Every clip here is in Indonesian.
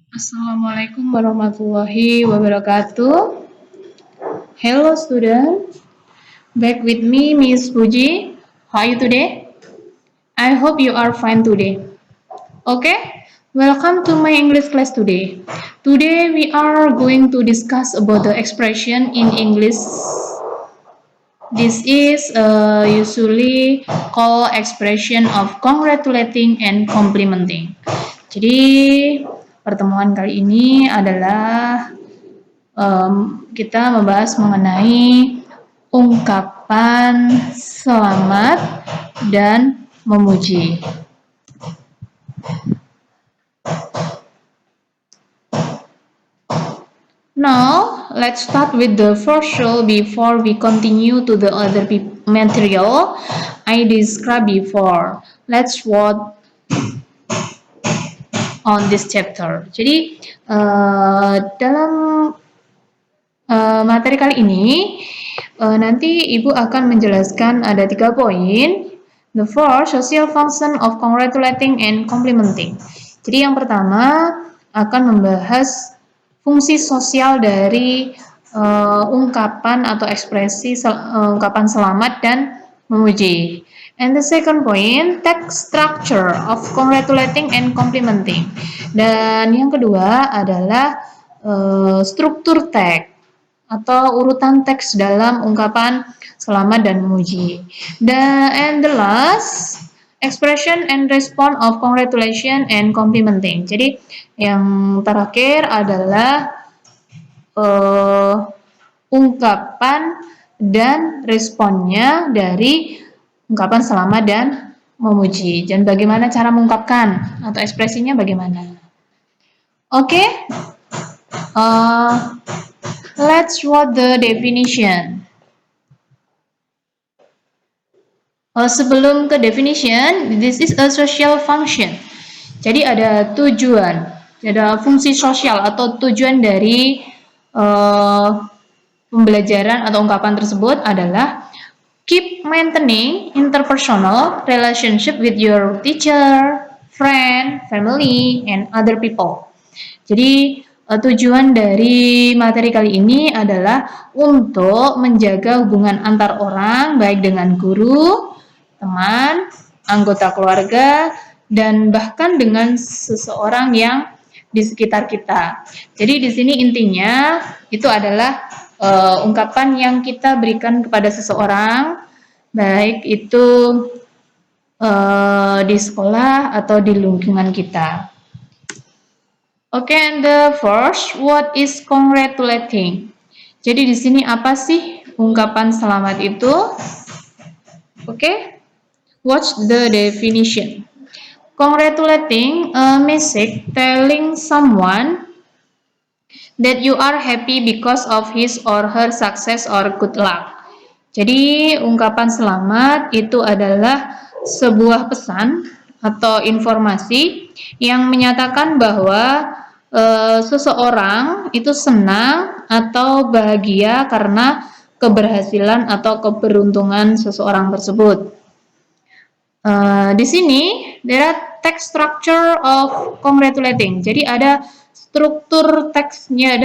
Assalamualaikum warahmatullahi wabarakatuh. Hello student, back with me Miss Fuji. How are you today? I hope you are fine today. Okay, welcome to my English class today. Today we are going to discuss about the expression in English. This is usually called expression of congratulating and complimenting. Jadi pertemuan kali ini adalah kita membahas mengenai ungkapan selamat dan memuji. Now, let's start with the first rule before we continue to the other material I described before. Let's work on this chapter. Jadi, dalam materi kali ini, nanti Ibu akan menjelaskan ada 3 poin. The first, social function of congratulating and complimenting. Jadi yang pertama akan membahas fungsi sosial dari ungkapan atau ekspresi ungkapan selamat dan memuji. And the second point, text structure of congratulating and complimenting. Dan yang kedua adalah struktur teks atau urutan teks dalam ungkapan selamat dan memuji. And the last, expression and response of congratulation and complimenting. Jadi yang terakhir adalah ungkapan dan responnya dari ungkapan selamat dan memuji. Dan bagaimana cara mengungkapkan atau ekspresinya bagaimana? Oke. Let's write the definition. Sebelum ke definition, this is a social function. Jadi ada tujuan, ada fungsi sosial atau tujuan dari pembelajaran atau ungkapan tersebut adalah keep maintaining interpersonal relationship with your teacher, friend, family, and other people. Jadi tujuan dari materi kali ini adalah untuk menjaga hubungan antar orang baik dengan guru, teman, anggota keluarga, dan bahkan dengan seseorang yang di sekitar kita. Jadi di sini intinya itu adalah ungkapan yang kita berikan kepada seseorang, baik itu di sekolah atau di lingkungan kita. Oke, and the first, what is congratulating? Jadi di sini apa sih ungkapan selamat itu? Oke, what's the definition? Congratulating a message telling someone that you are happy because of his or her success or good luck. Jadi ungkapan selamat itu adalah sebuah pesan atau informasi yang menyatakan bahwa seseorang itu senang atau bahagia karena keberhasilan atau keberuntungan seseorang tersebut. Di sini there are text structure of congratulating. Jadi ada struktur teksnya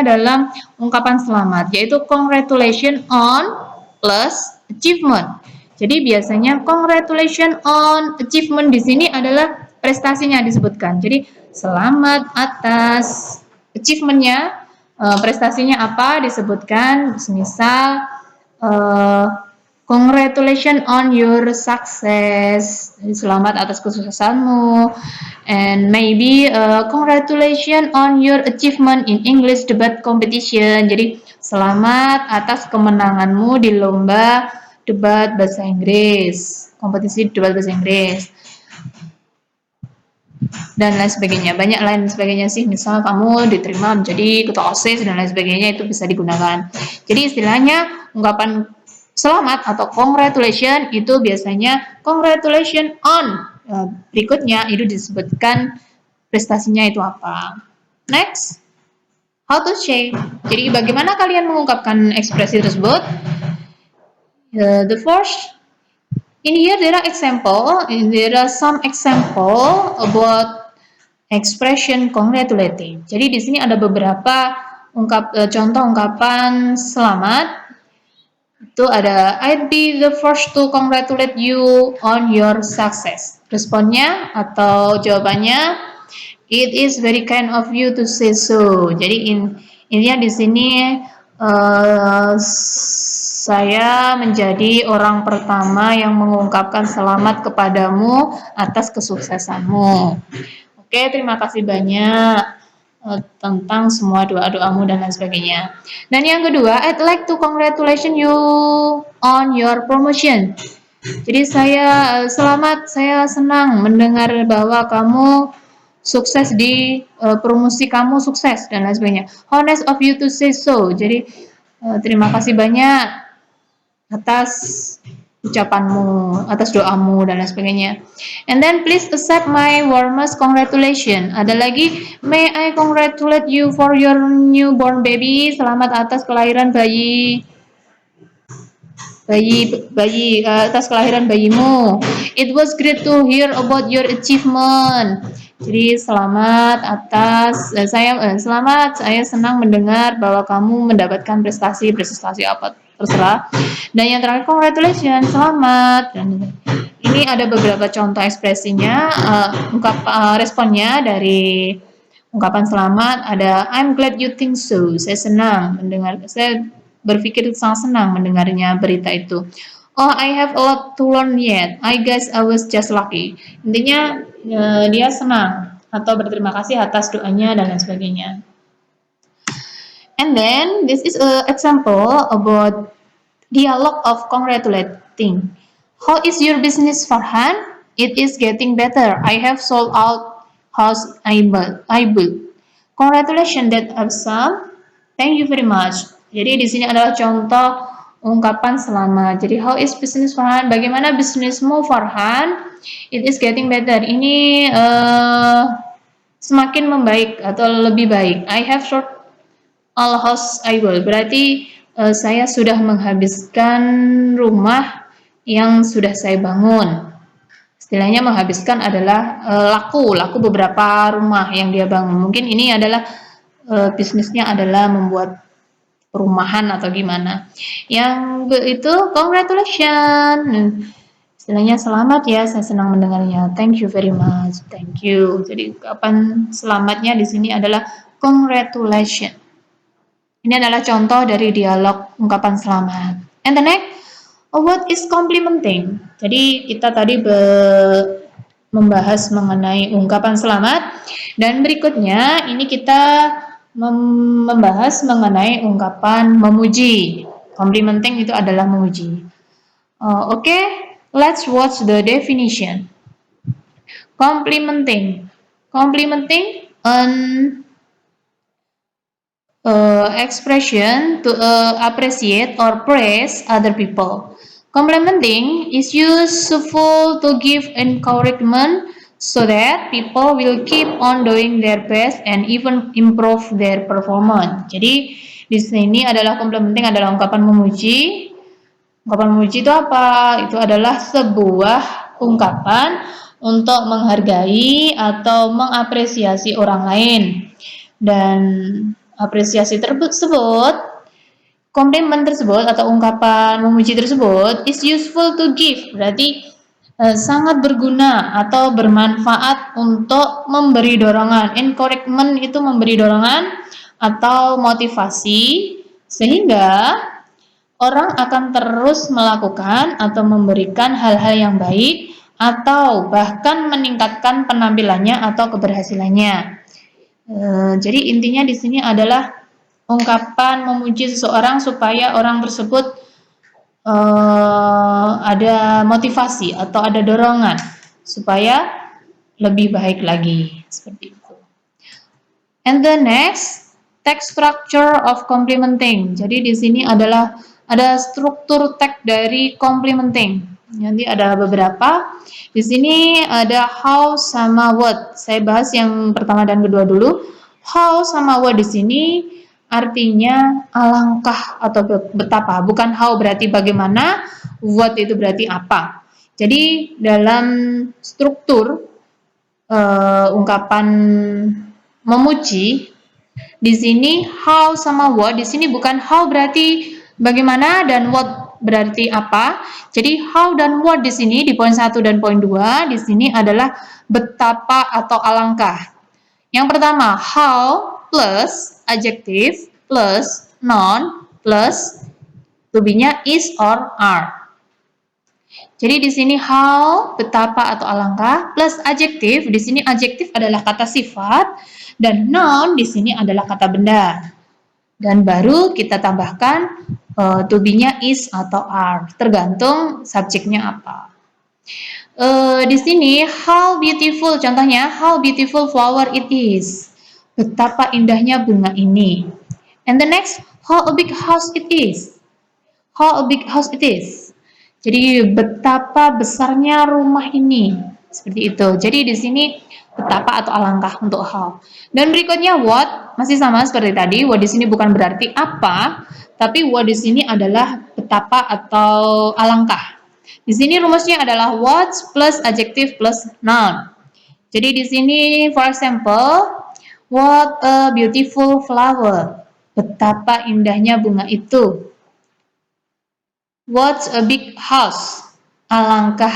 dalam ungkapan selamat, yaitu congratulation on plus achievement. Jadi biasanya congratulation on achievement di sini adalah prestasinya disebutkan. Jadi selamat atas achievementnya, prestasinya apa disebutkan. Misal congratulations on your success, selamat atas kesuksesanmu, and maybe congratulations on your achievement in English debate competition. Jadi selamat atas kemenanganmu di lomba debat bahasa Inggris, kompetisi debat bahasa Inggris, dan lain sebagainya. Banyak lain sebagainya sih, misal kamu diterima menjadi ketua OSIS dan lain sebagainya, itu bisa digunakan. Jadi istilahnya ungkapan selamat atau congratulation itu biasanya congratulation on, berikutnya itu disebutkan prestasinya itu apa. Next, how to say. Jadi bagaimana kalian mengungkapkan ekspresi tersebut? The first, in here there are some example about expression congratulating. Jadi di sini ada beberapa contoh ungkapan selamat. Itu ada I'd be the first to congratulate you on your success. Responnya atau jawabannya, it is very kind of you to say so. Jadi intinya di sini saya menjadi orang pertama yang mengungkapkan selamat kepadamu atas kesuksesanmu. Oke, terima kasih banyak tentang semua doa-doamu dan lain sebagainya. Dan yang kedua, I'd like to congratulate you on your promotion. Jadi saya senang mendengar bahwa kamu sukses di promosi kamu sukses dan lain sebagainya. How nice of you to say so. Jadi terima kasih banyak atas ucapanmu, atas doamu dan lain sebagainya. And then please accept my warmest congratulations. Ada lagi, may I congratulate you for your newborn baby. Selamat atas kelahiran atas kelahiran bayimu. It was great to hear about your achievement. Jadi selamat, saya senang mendengar bahwa kamu mendapatkan prestasi apa terserah. Dan yang terakhir, congratulations, selamat. Dan ini ada beberapa contoh ekspresinya, responnya dari ungkapan selamat. Ada I'm glad you think so. Saya berpikir sangat senang mendengarnya berita itu. Oh, I have a lot to learn yet. I guess I was just lucky. Intinya dia senang atau berterima kasih atas doanya dan lain sebagainya. And then this is an example about dialogue of congratulating. How is your business, Farhan? It is getting better. I have sold out house I built. Congratulations, that awesome. Thank you very much. Jadi di sini adalah contoh ungkapan selamat. Jadi how is business Farhan? Bagaimana bisnismu Farhan? It is getting better. Ini semakin membaik atau lebih baik. I have sold all house I will. Berarti saya sudah menghabiskan rumah yang sudah saya bangun. Istilahnya menghabiskan adalah laku beberapa rumah yang dia bangun. Mungkin ini adalah bisnisnya adalah membuat perumahan atau gimana. Yang itu congratulations. Istilahnya selamat ya, saya senang mendengarnya. Thank you very much. Thank you. Jadi ungkapan selamatnya di sini adalah congratulations. Ini adalah contoh dari dialog ungkapan selamat. And the next, what is complimenting? Jadi kita tadi membahas mengenai ungkapan selamat, dan berikutnya ini kita membahas mengenai ungkapan memuji. Complimenting itu adalah memuji. Okay, let's watch the definition. Complimenting an expression to appreciate or praise other people. Complimenting is useful to give encouragement so that people will keep on doing their best and even improve their performance. Jadi di sini adalah complimenting adalah ungkapan memuji. Ungkapan memuji itu apa? Itu adalah sebuah ungkapan untuk menghargai atau mengapresiasi orang lain. Dan apresiasi tersebut, komplimen tersebut atau ungkapan memuji tersebut is useful to give, berarti sangat berguna atau bermanfaat untuk memberi dorongan. Encouragement itu memberi dorongan atau motivasi sehingga orang akan terus melakukan atau memberikan hal-hal yang baik atau bahkan meningkatkan penampilannya atau keberhasilannya. Jadi intinya di sini adalah ungkapan memuji seseorang supaya orang tersebut ada motivasi atau ada dorongan supaya lebih baik lagi, seperti itu. And the next, text structure of complimenting. Jadi di sini adalah ada struktur teks dari complimenting. Nanti ada beberapa. Di sini ada how sama what. Saya bahas yang pertama dan kedua dulu. How sama what di sini artinya alangkah atau betapa. Bukan how berarti bagaimana, what itu berarti apa. Jadi dalam struktur ungkapan memuji. Di sini how sama what, di sini bukan how berarti bagaimana dan what berarti apa. Jadi how dan what di sini di poin 1 dan poin 2 di sini adalah betapa atau alangkah. Yang pertama how plus adjective plus noun plus to be-nya is or are. Jadi di sini how, betapa atau alangkah, plus adjektif. Di sini adjektif adalah kata sifat dan noun di sini adalah kata benda. Dan baru kita tambahkan to be-nya is atau are, tergantung subjeknya apa. Di sini how beautiful, contohnya how beautiful flower it is. Betapa indahnya bunga ini. And the next, how a big house it is. How a big house it is. Jadi betapa besarnya rumah ini. Seperti itu. Jadi di sini betapa atau alangkah untuk how. Dan berikutnya what, masih sama seperti tadi. What di sini bukan berarti apa, tapi what di sini adalah betapa atau alangkah. Di sini rumusnya adalah what plus adjective plus noun. Jadi di sini for example, what a beautiful flower. Betapa indahnya bunga itu. What's a big house? Alangkah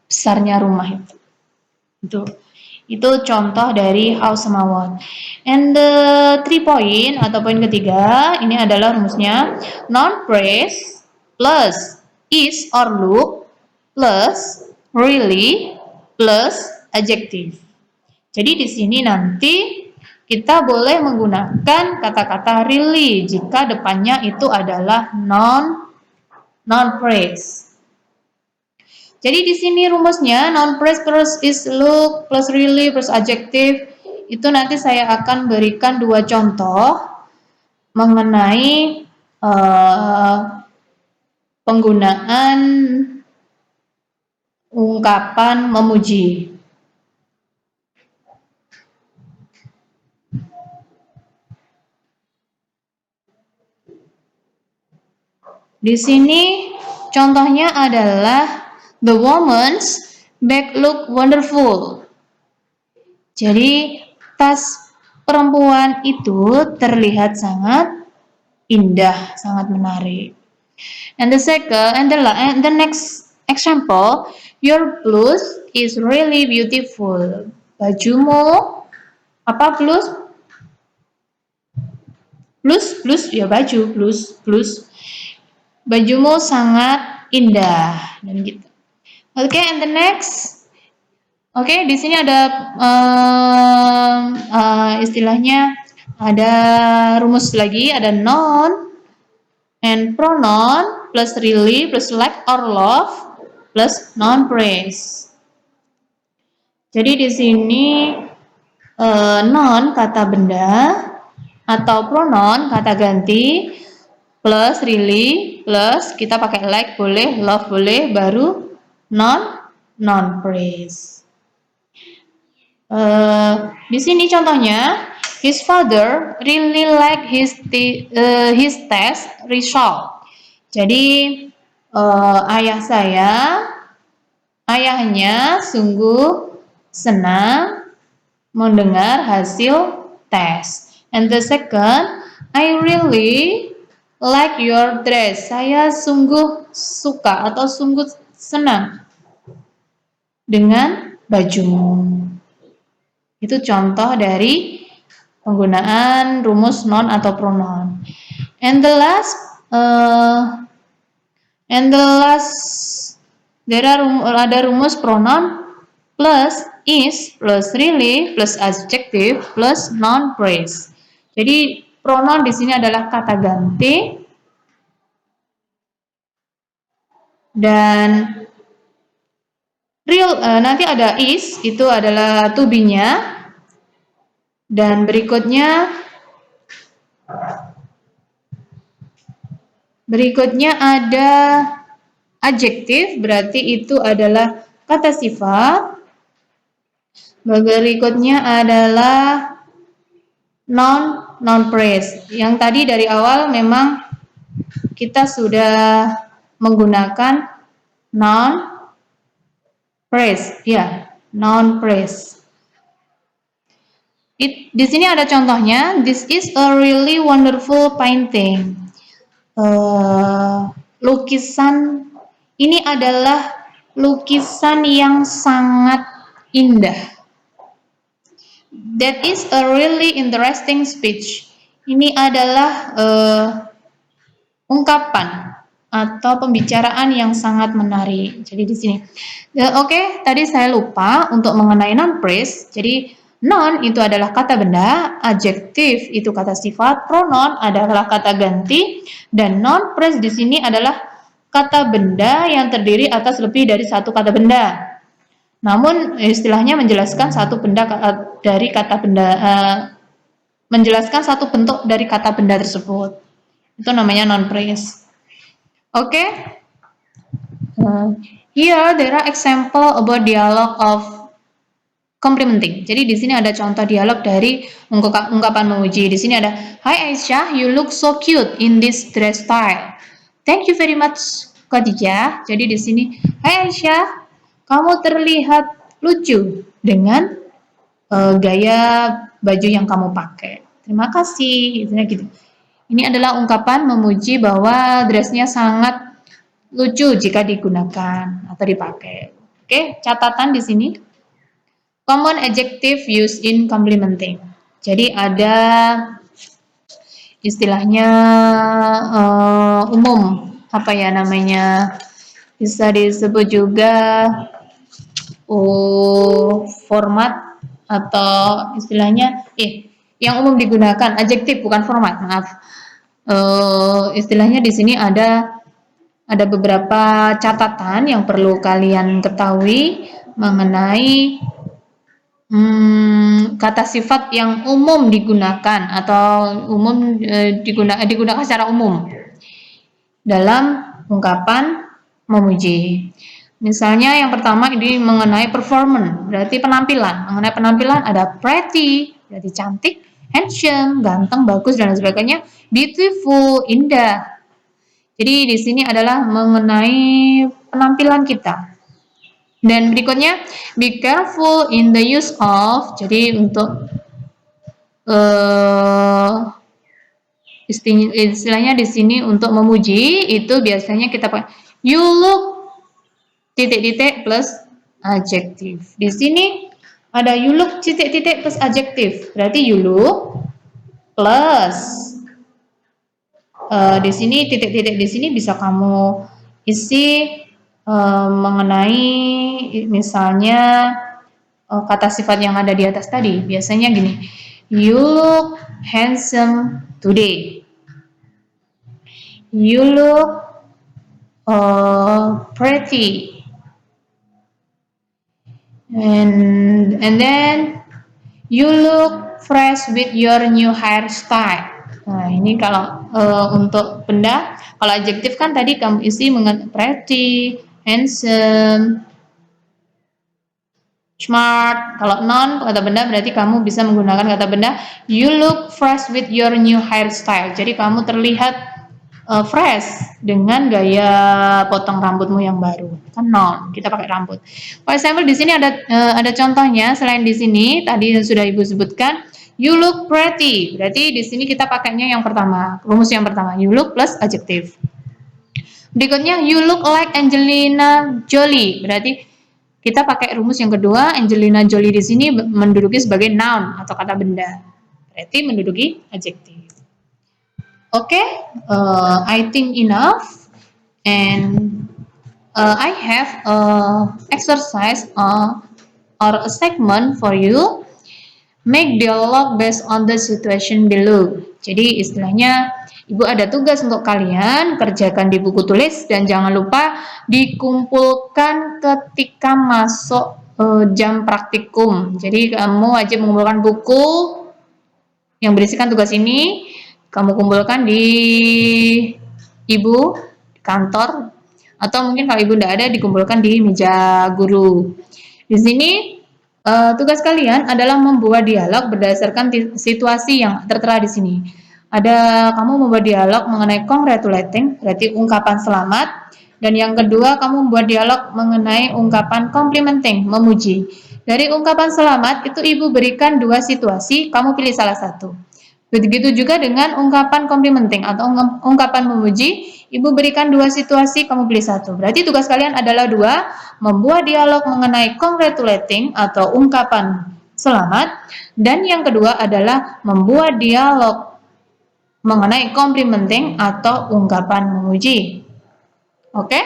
besarnya rumah itu. Itu contoh dari how sama what. And the 3 point atau poin ketiga, ini adalah rumusnya noun phrase plus is or look plus really plus adjective. Jadi di sini nanti kita boleh menggunakan kata-kata really jika depannya itu adalah noun phrase. Jadi di sini rumusnya noun phrase plus is, look plus really plus adjective. Itu nanti saya akan berikan 2 contoh mengenai penggunaan ungkapan memuji. Di sini contohnya adalah the woman's bag look wonderful. Jadi tas perempuan itu terlihat sangat indah, sangat menarik. And the second and the next example, your blouse is really beautiful. Bajumu apa blouse? Blouse ya baju, blouse. Bajumu sangat indah dan gitu. Oke, and the next. Oke, di sini ada istilahnya ada rumus lagi, ada noun and pronoun plus really plus like or love plus noun phrase. Jadi di sini noun kata benda atau pronoun kata ganti plus really plus kita pakai like boleh, love boleh, baru noun phrase. Di sini contohnya, his father really like his test result. Jadi ayahnya sungguh senang mendengar hasil tes. And the second, I really like your dress. Saya sungguh suka atau sungguh senang dengan bajumu. Itu contoh dari penggunaan rumus noun atau pronoun. And the last, ada rumus pronoun plus is plus really plus adjective plus noun phrase. Jadi pronoun di sini adalah kata ganti dan real nanti ada is, itu adalah to be-nya. Dan berikutnya ada adjektif, berarti itu adalah kata sifat. Berikutnya adalah noun phrase. Yang tadi dari awal memang kita sudah menggunakan noun phrase, ya, noun phrase. Di sini ada contohnya. This is a really wonderful painting. Lukisan ini adalah lukisan yang sangat indah. That is a really interesting speech. Ini adalah ungkapan atau pembicaraan yang sangat menarik. Jadi di sini, oke, tadi saya lupa untuk mengenai noun phrase. Jadi noun itu adalah kata benda, adjektif itu kata sifat, pronoun adalah kata ganti, dan noun phrase di sini adalah kata benda yang terdiri atas lebih dari satu kata benda. Namun istilahnya menjelaskan satu benda dari kata benda, menjelaskan satu bentuk dari kata benda tersebut. Itu namanya noun phrase. Okay, here there are example about dialogue of complimenting. Jadi di sini ada contoh dialog dari ungkapan memuji. Di sini ada, Hi Aisyah, you look so cute in this dress style. Thank you very much, Khadijah. Jadi di sini, Hai Aisyah, kamu terlihat lucu dengan gaya baju yang kamu pakai. Terima kasih. Gitu. Ini adalah ungkapan memuji bahwa dressnya sangat lucu jika digunakan atau dipakai. Oke, catatan di sini. Common adjective used in complimenting. Jadi ada istilahnya umum, apa ya namanya? Bisa disebut juga format atau istilahnya yang umum digunakan, adjektif bukan format, maaf. Istilahnya di sini ada beberapa catatan yang perlu kalian ketahui mengenai kata sifat yang umum digunakan atau umum digunakan secara umum dalam ungkapan memuji. Misalnya yang pertama ini mengenai performance, berarti penampilan. Mengenai penampilan ada pretty, berarti cantik, handsome, ganteng, bagus, dan sebagainya. Beautiful, indah. Jadi di sini adalah mengenai penampilan kita. Dan berikutnya, be careful in the use of. Jadi untuk istilahnya di sini untuk memuji itu biasanya kita pakai you look titik-titik plus adjektif. Di sini ada you look titik-titik plus adjektif. Berarti you look plus di sini titik-titik di sini bisa kamu isi mengenai misalnya kata sifat yang ada di atas tadi. Biasanya gini, you look handsome today. You look pretty. And then you look fresh with your new hairstyle. Nah, ini kalau untuk benda, kalau adjektif kan tadi kamu isi pretty, handsome, smart. Kalau noun kata benda berarti kamu bisa menggunakan kata benda you look fresh with your new hairstyle. Jadi kamu terlihat fresh dengan gaya potong rambutmu yang baru. Kan noun, kita pakai rambut. For example di sini ada contohnya. Selain di sini tadi sudah Ibu sebutkan, you look pretty. Berarti di sini kita pakainya yang pertama, rumus yang pertama, you look plus adjektif. Berikutnya, you look like Angelina Jolie. Berarti kita pakai rumus yang kedua, Angelina Jolie di sini menduduki sebagai noun atau kata benda. Berarti menduduki adjektif. Okay, I think enough, and I have exercise or a segment for you. Make dialogue based on the situation below. Jadi istilahnya Ibu ada tugas untuk kalian, kerjakan di buku tulis dan jangan lupa dikumpulkan ketika masuk jam praktikum. Jadi kamu wajib mengumpulkan buku yang berisikan tugas ini, kamu kumpulkan di Ibu di kantor, atau mungkin kalau Ibu tidak ada dikumpulkan di meja guru. Di sini tugas kalian adalah membuat dialog berdasarkan situasi yang tertera di sini. Ada kamu membuat dialog mengenai congratulating, berarti ungkapan selamat, dan yang kedua kamu membuat dialog mengenai ungkapan complimenting, memuji. Dari ungkapan selamat itu Ibu berikan 2 situasi, kamu pilih salah satu. Begitu juga dengan ungkapan complimenting atau ungkapan memuji, Ibu berikan 2 situasi, kamu pilih satu. Berarti tugas kalian adalah 2, membuat dialog mengenai congratulating atau ungkapan selamat, dan yang kedua adalah membuat dialog mengenai complimenting atau ungkapan memuji. Oke?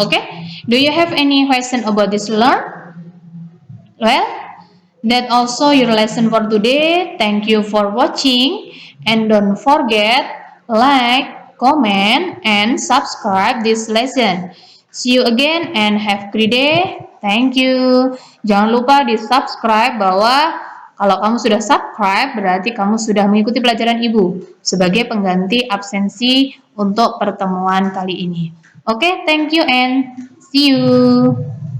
Okay? Do you have any question about this learn? Well, that also your lesson for today. Thank you for watching, and don't forget like, comment, and subscribe this lesson. See you again and have a great day. Thank you. Jangan lupa di subscribe, bahwa kalau kamu sudah subscribe berarti kamu sudah mengikuti pelajaran Ibu sebagai pengganti absensi untuk pertemuan kali ini. Oke, thank you and see you.